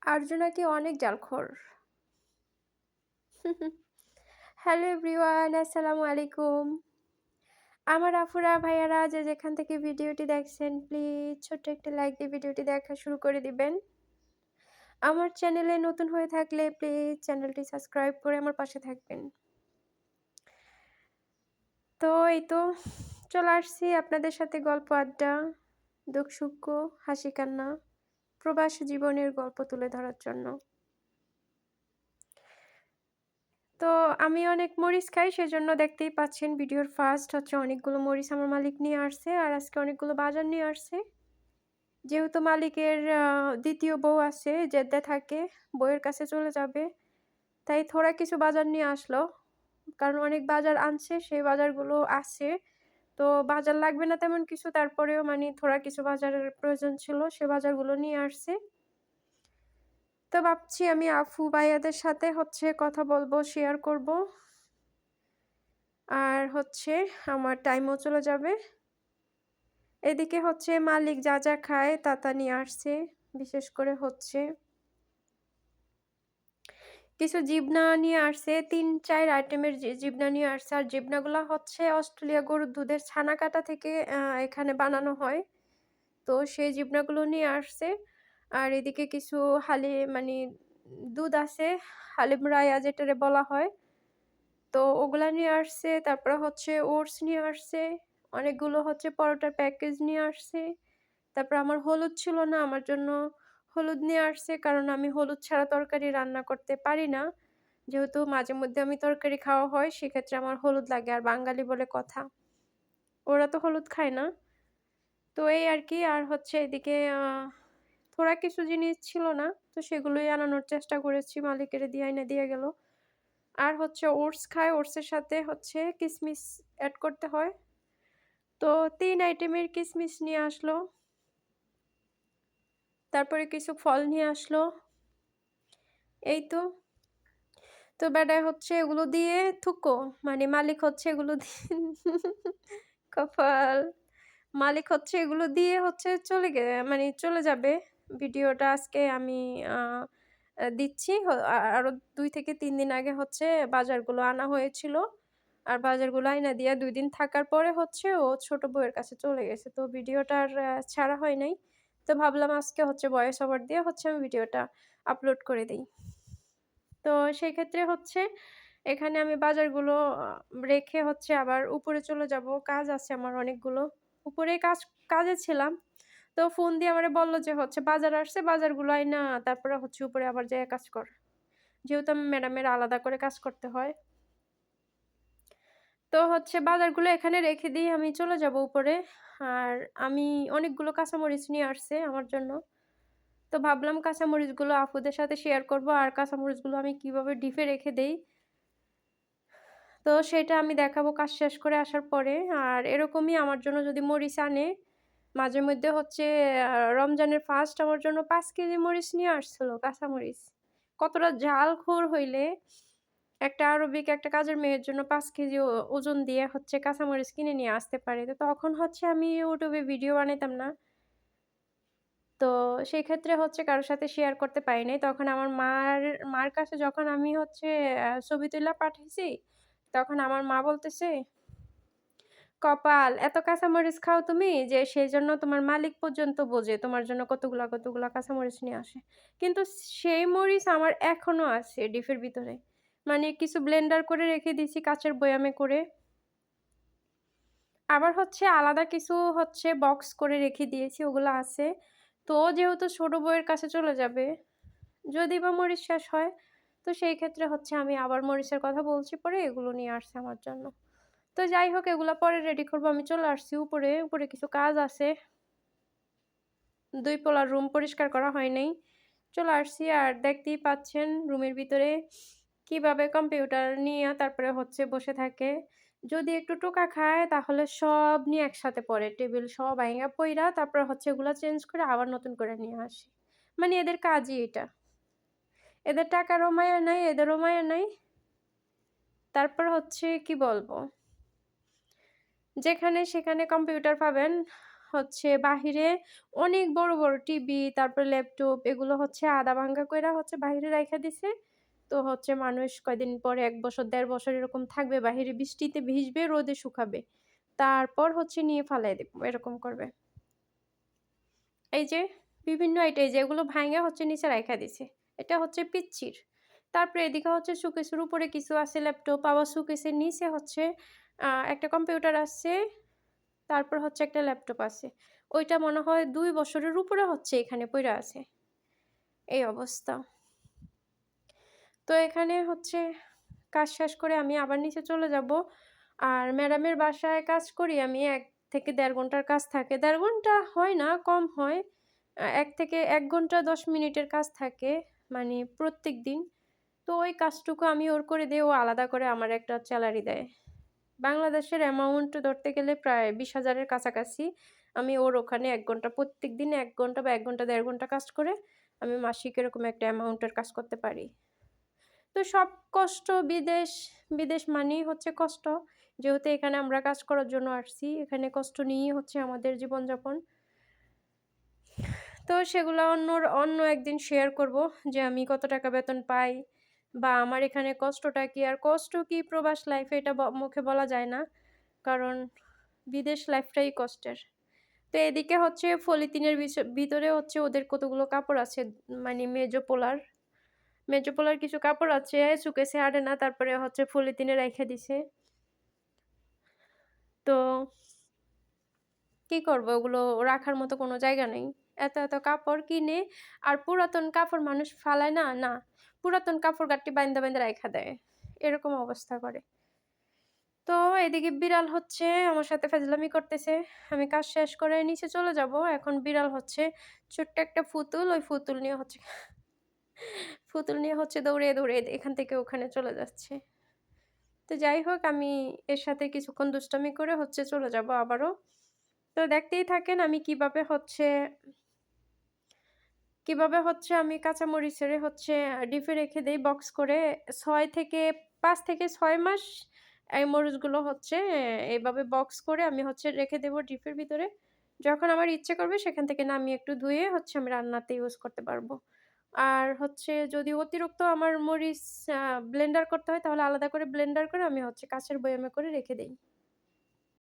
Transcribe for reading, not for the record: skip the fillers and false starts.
আর্য নাকি অনেক জালখোর। Hello everyone, আসসালামু আলাইকুম। আমার আপুরা ভাইয়ারা যে যেখান থেকে ভিডিওটি দেখছেন প্লিজ ছোট্ট একটা লাইক দিয়ে ভিডিওটি দেখা শুরু করে দিবেন। আমার চ্যানেলে নতুন হয়ে থাকলে প্লিজ চ্যানেলটি সাবস্ক্রাইব করে আমার পাশে থাকবেন। তো এই তো চলে আসছি আপনাদের সাথে গল্প আড্ডা, দুঃখ সুখ, হাসি কান্না, প্রবাসী জীবনের গল্প তুলে ধরার জন্য। তো আমি অনেক মরিচ খাই, সেজন্য দেখতেই পাচ্ছেন ভিডিওর ফার্স্ট হচ্ছে অনেকগুলো মরিচ আমার মালিক নিয়ে আসছে, আর আজকে অনেকগুলো বাজার নিয়ে আসছে। যেহেতু মালিকের দ্বিতীয় বউ আছে, জেদ্দায় থাকে, বউয়ের কাছে চলে যাবে, তাই থোড়া কিছু বাজার নিয়ে আসলো। কারণ অনেক বাজার আনছে, সেই বাজারগুলো আছে। তো বাজার লাগবে না তেমন কিছু, তারপরেও মানে থোড়া কিছু বাজারের প্রয়োজন ছিল, সে বাজারগুলো নিয়ে আসছে। তো ভাবছি আমি আফু ভাইয়াদের সাথে হচ্ছে কথা বলবো, শেয়ার করব। আর হচ্ছে আমার টাইমও চলে যাবে। এদিকে হচ্ছে মালিক যা যা খায় তা নিয়ে আসছে। বিশেষ করে হচ্ছে কিছু জিবনা নিয়ে আসছে, ৩-৪ আইটেমের জিবনা নিয়ে আসছে। আর জিবনাগুলা হচ্ছে অস্ট্রেলিয়া গরুর দুধের ছানা কাটা থেকে এখানে বানানো হয়। তো সেই জিবনাগুলো নিয়ে আসছে। আর এদিকে কিছু মানে দুধ আছে, হালিম রায়া যেটারে বলা হয়। তো ওগুলা নিয়ে আসছে। তারপরে হচ্ছে ওটস নিয়ে আসছে। অনেকগুলো হচ্ছে পরোটার প্যাকেজ নিয়ে আসছে। তারপর আমার হলুদ ছিল না, আমার জন্য হলুদ নিয়ে আসছে। কারণ আমি হলুদ ছাড়া তরকারি রান্না করতে পারি না। যেহেতু মাঝে মধ্যে আমি তরকারি খাওয়া হয়, সেক্ষেত্রে আমার হলুদ লাগে। আর বাঙালি বলে কথা। ওরা তো হলুদ খায় না। তো এই আরকি। আর হচ্ছে এদিকে থোড়া কিছু জিনিস ছিল না। তো সেগুলোই আনানোর চেষ্টা করেছি। মালিকেরে দিয়ে আইনা দিয়ে গেল। আর হচ্ছে ওটস খায়, ওটসের সাথে হচ্ছে কিসমিস এড করতে হয়। তো ৩ আইটেমের কিসমিস নিয়ে আসলো। তারপরে কিছু ফল নিয়ে আসলো। এই তো। তো বেডায় হচ্ছে এগুলো দিয়ে থুকো, মানে মালিক হচ্ছে এগুলো দিয়ে কপাল। মালিক হচ্ছে এগুলো দিয়ে হচ্ছে মানে চলে যাবে। ভিডিওটা আজকে আমি আ আ দিচ্ছি। আরো ২ থেকে ৩ দিন আগে হচ্ছে বাজারগুলো আনা হয়েছিল। আর বাজারগুলো আইনা দিয়া ২ দিন থাকার পরে হচ্ছে ও ছোট বউয়ের কাছে চলে গেছে। তো ভিডিওটা আর ছাড়া হয় নাই। তো ভাবলাম আজকে হচ্ছে ভয়েস ওভার দিয়ে হচ্ছে আমি ভিডিওটা আপলোড করে দেই। তো সেক্ষেত্রে হচ্ছে এখানে আমি বাজারগুলো রেখে হচ্ছে আবার উপরে চলে যাব। কাজ আছে আমার অনেকগুলো। উপরে কাজে ছিলাম। তো ফোন দিয়ে আমারে বলল যে হচ্ছে বাজার আসছে, বাজারগুলো আইনা তারপরে হচ্ছে উপরে আবার যেয়ে কাজ কর। যেহেতু আমি ম্যাডামের আলাদা করে কাজ করতে হয়। তো হচ্ছে বাজারগুলো এখানে রেখে দিয়ে আমি চলে যাব উপরে। আর আমি অনেকগুলো কাঁচামরিচ নিয়ে আসছে আমার জন্য। তো ভাবলাম কাঁচামরিচগুলো আপুদের সাথে শেয়ার করব। আর কাঁচামরিচগুলো আমি কিভাবে ডিপে রেখে দেই। তো সেটা আমি দেখাবো কাজ শেষ করে আসার পরে। আর এরকমই আমার জন্য যদি মরিচ আনে, মাঝে মধ্যে হচ্ছে রমজানের ফার্স্ট আমার জন্য ৫ কেজি মরিচ নিয়ে আসছিল, কাঁচামরিচ। কতটা ঝালখোর হইলে একটা আরবিক একটা কাজের মেয়ের জন্য ৫ কেজি ওজন দিয়ে হচ্ছে কাঁচামরিচ কিনে নিয়ে আসতে পারে। তো তখন হচ্ছে আমি YouTube এ ভিডিও বানাইতাম না। তো সেই ক্ষেত্রে হচ্ছে কারো সাথে শেয়ার করতে পারি নাই। তখন আমার মার কাছে যখন আমি হচ্ছে ছবি তুইলা পাঠাইছি, তখন আমার মা বলতেছে, "কপাল! এত কাঁচামরিচ খাও তুমি যে সেজন্য তোমার মালিক পর্যন্ত বোঝে তোমার জন্য কতগুলা কাঁচামরিচ নিয়ে আসে।" কিন্তু সেই মরিচ আমার এখনো আছে ডিপের ভিতরে। মানে কিছু ব্লেন্ডার করে রেখে দিছি কাঁচের বয়ামে করে। আবার হচ্ছে আলাদা কিছু হচ্ছে বক্স করে রেখে দিয়েছি, ওগুলো আছে। তো ও যেহেতু ছোট বউয়ের কাছে চলে যাবে, যদি বা মরিচ শেষ হয়, তো সেই ক্ষেত্রে হচ্ছে আমি আবার মরিচের কথা বলছি পরে, এগুলো নিয়ে আসছে আমার জন্য। তো যাই হোক এগুলা পরে রেডি করব। আমি চলে আসছি উপরে। উপরে কিছু কাজ আছে। ২ তলার রুম পরিষ্কার করা হয় নাই। চলে আসছি আর দেখতেই পাচ্ছেন রুমের ভিতরে কিভাবে কম্পিউটার নিয়ে তারপরে হচ্ছে বসে থাকে। যদি একটু টোকা খায় তাহলে সব নিয়ে একসাথে পড়ে। টেবিল সব ভাইঙা পইড়া তারপরে হচ্ছে এগুলা চেঞ্জ করে আবার নতুন করে নিয়ে আসে। মানে এদের কাজই এটা। এদের টাকারও মায়া নাই, এদেরও মায়া নাই। তারপর হচ্ছে কি বলবো? যেখানে সেখানে কম্পিউটার পাবেন। হচ্ছে বাহিরে অনেক বড়, বড় টিভি, তারপরে ল্যাপটপ এগুলো হচ্ছে আধা ভাঙ্গা কইরা হচ্ছে বাহিরে রাইখা দিছে। তো হচ্ছে মানুষ কয়দিন পরে ১ বছর ১.৫ বছর এরকম থাকবে বাহিরে বৃষ্টিতে ভিজবে, রোদে শুকাবে। তারপর হচ্ছে নিয়ে ফালায় দিব। এরকম করবে। এই যে বিভিন্ন এই যে এগুলো ভাইঙ্গা হচ্ছে নিচে রাইখা দিছে। এটা হচ্ছে পিচ্চির। তারপরে এদিকে হচ্ছে শোকেসের উপরে কিছু আছে ল্যাপটপ, আবার শোকেসের নিচে হচ্ছে একটা কম্পিউটার আছে, তারপর হচ্ছে একটা ল্যাপটপ আছে। ওইটা মনে হয় ২ বছরের উপরে হচ্ছে এখানে পইড়া আছে। এই অবস্থা। তো এখানে হচ্ছে কাজ শেষ করে আমি আবার নিচে চলে যাবো। আর ম্যাডামের বাসায় কাজ করি আমি ১ থেকে ১.৫ ঘন্টার কাজ থাকে। ১.৫ ঘন্টা হয় না, কম হয়। ১ থেকে ১ ঘন্টা ১০ মিনিটের কাজ থাকে। মানে প্রত্যেকদিন। তো ওই কাজটুকু আমি ওর করে দেই, ও আলাদা করে আমার একটা স্যালারি দেয়। বাংলাদেশের অ্যামাউন্ট ধরতে গেলে প্রায় ২০,০০০ এর কাছাকাছি। আমি ওর ওখানে ১ ঘন্টা প্রত্যেকদিন ১ ঘন্টা বা ১ ঘন্টা ১.৫ ঘন্টা কাজ করে আমি মাসিক এরকম একটা অ্যামাউন্টের কাজ করতে পারি। তো সব কষ্ট বিদেশ মানেই হচ্ছে কষ্ট। যেহেতু এখানে আমরা কাজ করার জন্য আসছি, এখানে কষ্ট নিয়েই হচ্ছে আমাদের জীবনযাপন। তো সেগুলা অন্য একদিন শেয়ার করব যে আমি কত টাকা বেতন পাই বা আমার এখানে কষ্টটা কি? আর কষ্ট কি প্রবাস লাইফে এটা মুখে বলা যায় না। কারণ বিদেশ লাইফটাই কষ্টের। তো এদিকে হচ্ছে পলিথিনের ভিতরে হচ্ছে ওদের কতগুলো কাপড় আছে মানে মেজো পোলার কিছু কাপড় আছে সুকেসে আটে না। তারপরে হচ্ছে পলিথিনে রাইখা দিছে। তো কি করব? ওগুলো রাখার মতো কোনো জায়গা নেই। এত কাপড় কিনে আর পুরাতন কাপড় মানুষ ফালায় না? না। পুরাতন কাপড় গাট্টি বাইন্দা রাইখা দেয়। এরকম অবস্থা করে। তো এদিকে বিড়াল হচ্ছে আমার সাথে ফাজলামি করতেছে। আমি কাজ শেষ করে নিচে চলে যাব। এখন বিড়াল হচ্ছে ছোট্ট একটা পুতুল, ওই পুতুল নিয়ে হচ্ছে দৌড়ে এখান থেকে ওখানে চলে যাচ্ছে। তো যাই হোক আমি এর সাথে কিছুক্ষণ দুষ্টামি করে হচ্ছে চলে যাব আবারও। তো দেখতেই থাকেন আমি কিভাবে হচ্ছে আমি কাঁচামরিচের হচ্ছে ডিপে রেখে দেই বক্স করে ৬ থেকে ৫ থেকে ৬ মাস এই মরিচগুলো হচ্ছে এভাবে বক্স করে আমি হচ্ছে রেখে দেব ডিপের ভিতরে। যখন আমার ইচ্ছে করবে সেখান থেকে নামিয়ে একটু ধুয়ে হচ্ছে আমি রান্নাতে ইউজ করতে পারবো। আর হচ্ছে যদি অতিরিক্ত আমার মরিচ আ ব্লেন্ডার করতে হয় তাহলে আলাদা করে ব্লেন্ডার করে আমি হচ্ছে কাঁচের বয়ামে করে রেখে দেই।